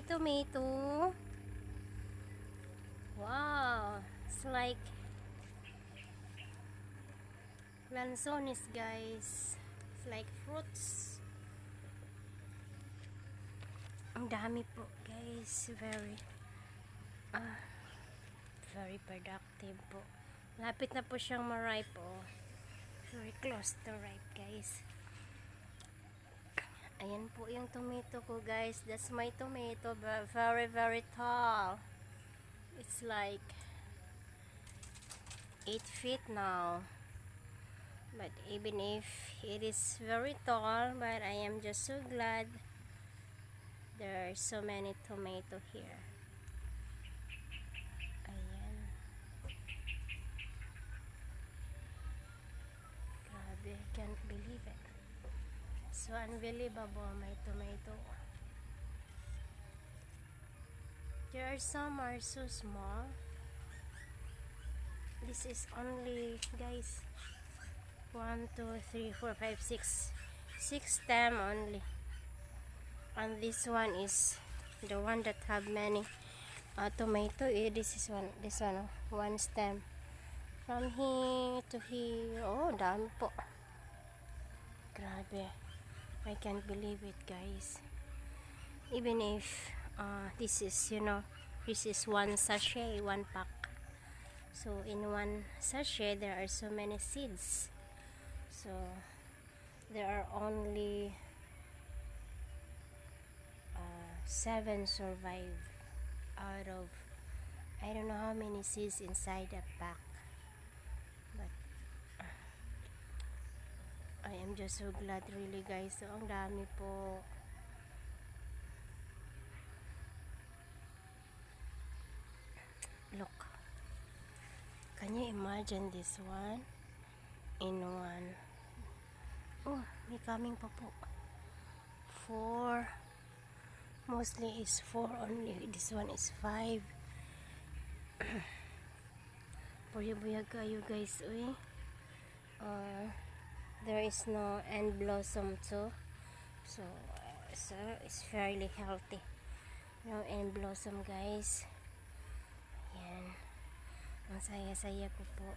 my tomato. Wow, it's like lanzones, guys. It's like fruits. Ang dami po, guys. Very productive po. Lapit na po siyang ma-ripe, oh. Very close to ripe, guys. Ayan po yung tomato ko, guys. That's my tomato. Very tall. It's like 8 feet now. But even if it is very tall, but I am just so glad there are so many tomato here. Ayan. Grabe, I can't believe it. So unbelievable, my tomato. There are some are so small. This is only, guys, 1, 2, 3, 4, 5, 6 stem only. And this one is the one that have many tomato. This one, one stem. From here to here. Oh, dami po. Grabe. I can't believe it, guys. Even if this is, this is one sachet, one pack. So in one sachet there are so many seeds. So there are only 7 survive out of I don't know how many seeds inside that pack. But I am just so glad, really, guys. So ang dami po. Look, can you imagine this one in one? Oh, may coming pa po. 4, mostly is 4 only. This one is 5. Buyag kayo, guys. Uy. There is no end blossom too, so it's fairly healthy. No end blossom, guys. Yan, ang saya ko po.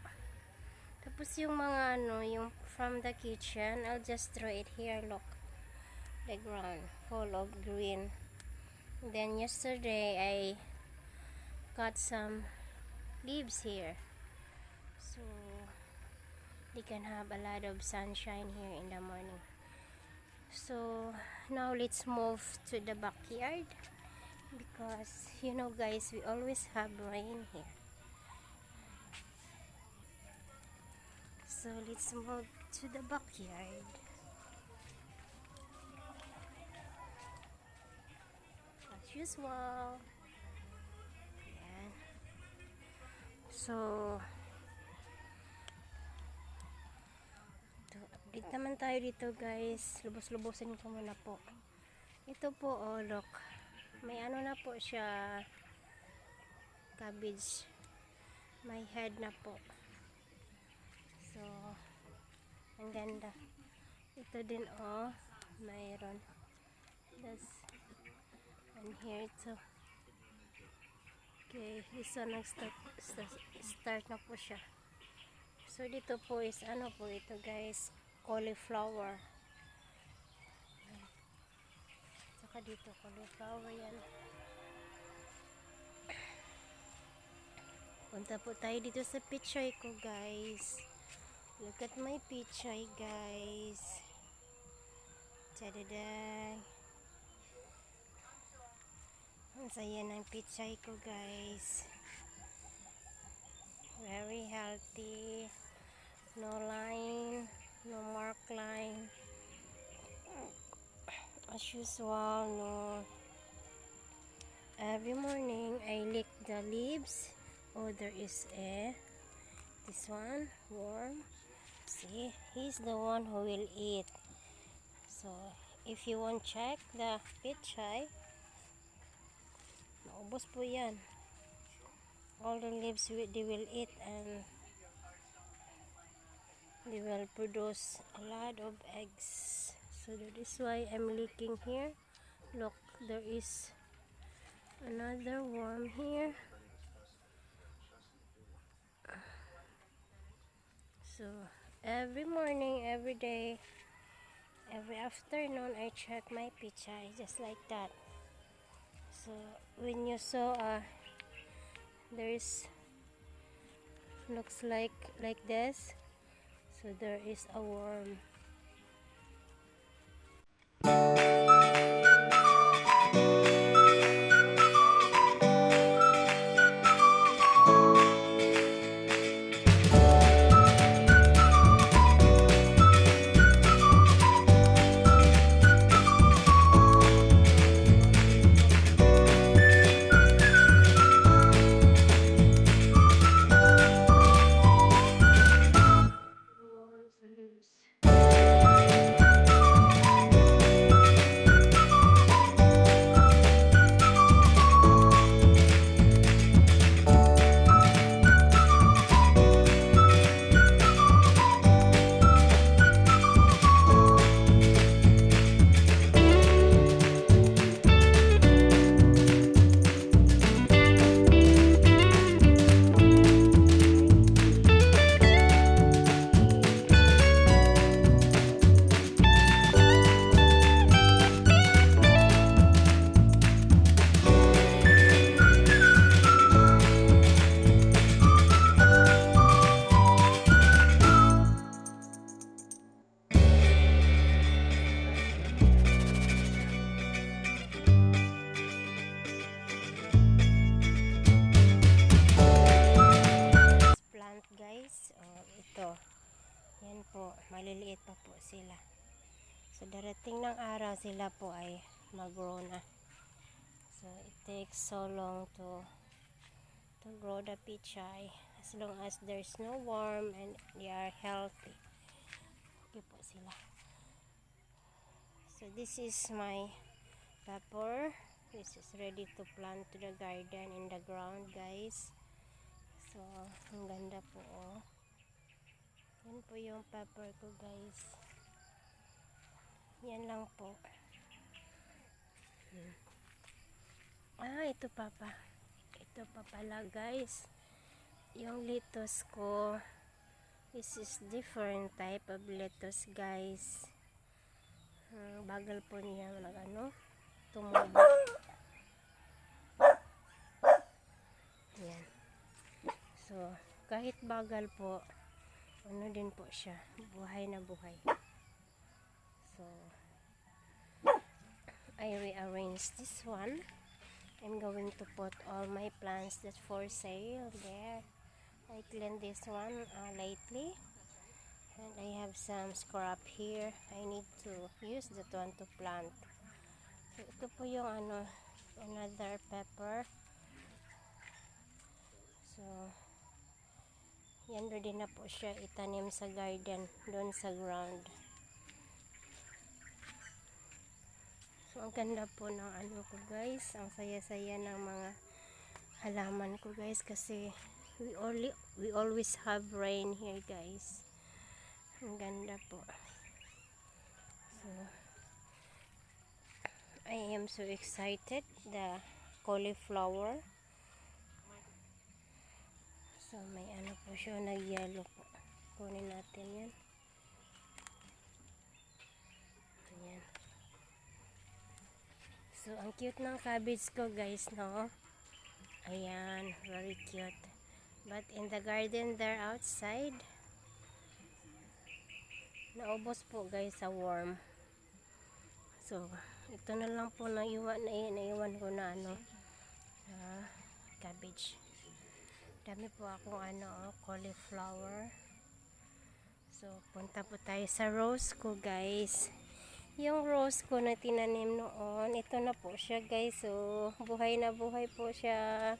Tapos yung mga yung from the kitchen, I'll just throw it here. Look, the ground full of green. Then yesterday I got some leaves here, so they can have a lot of sunshine here in the morning. So now let's move to the backyard, because guys, we always have rain here. So let's move to the backyard. As usual. Ayan. So update naman tayo dito, guys. Lubos-lubosin ko muna po. Ito po, oh, look. May na po siya. Cabbage. May head na po. So, ang ganda. Ito din, oh. Mayroon. That's, and here too. Okay, this one start na po siya. So dito po is po ito, guys, cauliflower. Saka dito cauliflower yan. Punta po tayo dito sa pichay ko, guys. Look at my pichay, guys. Tadada. Ang saya ng pichay ko, guys. Very healthy. No line, no mark line. As usual, no. Every morning I lick the leaves. Oh, there is this one worm. See, he's the one who will eat. So if you want check the pichay, naubos po yan. All the leaves they will eat, and they will produce a lot of eggs. So that is why I'm licking here. Look, there is Another worm here. So every morning, every day, every afternoon, I check my pichay just like that. So when you saw there's looks like this, so there is a worm. Plant guys, ito yan po, maliliit pa po sila. So darating ng araw sila po ay mag-grow na. So it takes so long to grow the pichay, as long as there's no worm and they are healthy. Okay po sila. So this is my pepper. This is ready to plant to the garden in the ground guys. So ang ganda po oh. Yan po yung pepper ko guys. Yan lang po. Ito pa pala guys. Yung lettuce ko. This is different type of lettuce guys. Bagal po niya tumubo. Yan. So, kahit bagal po, din po siya. Buhay na buhay. So, I rearrange this one. I'm going to put all my plants that's for sale there. I cleaned this one lately. And I have some scrap here. I need to use that one to plant. So, ito po yung another pepper. So, yan ready na po siya itanim sa garden, doon sa ground. So, ang ganda po ng ko guys. Ang saya-saya ng mga halaman ko guys kasi we always have rain here guys. Ang ganda po. So, I am so excited. The cauliflower. So, may po siya, nag-yellow po. Kunin natin yan. Ayan. So, ang cute ng cabbage ko guys, no? Ayan, very cute. But in the garden there outside, naubos po guys sa worm. So, ito na lang po naiwan ko na cabbage. Dami po akong cauliflower. So, punta po tayo sa rose ko guys. Yung rose ko na tinanim noon, ito na po siya guys. So, buhay na buhay po siya.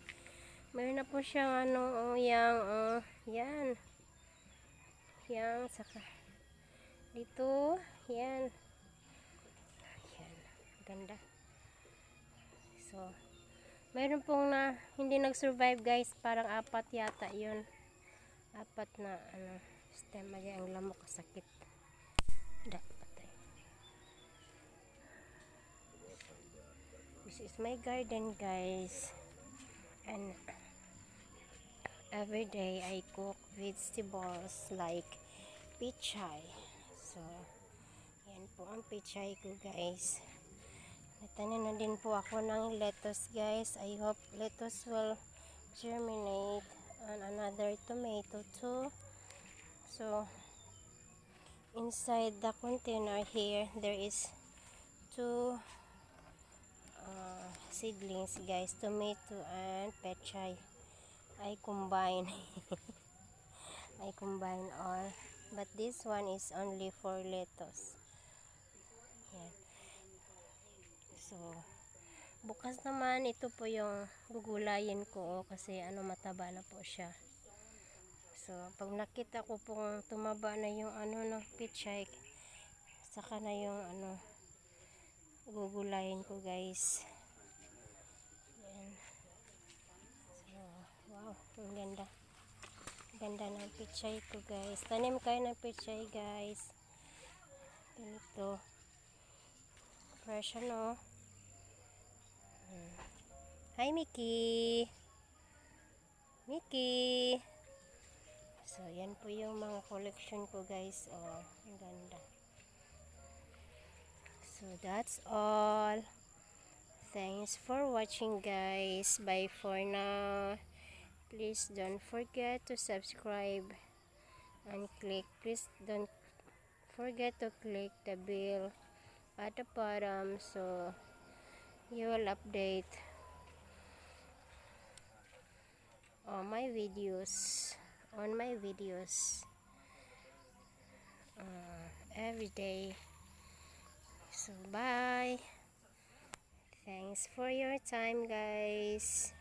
Mayroon na po siyang yan. Yan, saka dito, yan. Yan, ganda. So, mayroon pong hindi nag-survive guys, parang 4 yata yun. 4 na stem, ang lamok kasakit. Patay. This is my garden, guys. And every day I cook vegetables like pichay. So, yan po ang pichay ko, guys. Natanim na din po ako ng lettuce, guys. I hope lettuce will germinate. And another tomato too. So, inside the container here, there is two seedlings, guys. Tomato and pechay. I combine. I combine all. But this one is only for lettuce. Yan. So, bukas naman, ito po yung gugulayin ko kasi mataba na po siya. So, pag nakita ko pong tumaba na yung ng pichay, saka na yung gugulayin ko, guys. Yan. So, wow, ang ganda. Ganda ng pichay ko, guys. Tanim kayo ng pichay, guys. Ganito. Fresh Hi, Mickey. Mickey. So, yan po yung mga collection ko, guys. Oh, ang ganda. So, that's all. Thanks for watching, guys. Bye for now. Please don't forget to subscribe and please don't forget to click the bell at the bottom so you will update on my videos every day. So bye. Thanks for your time, guys.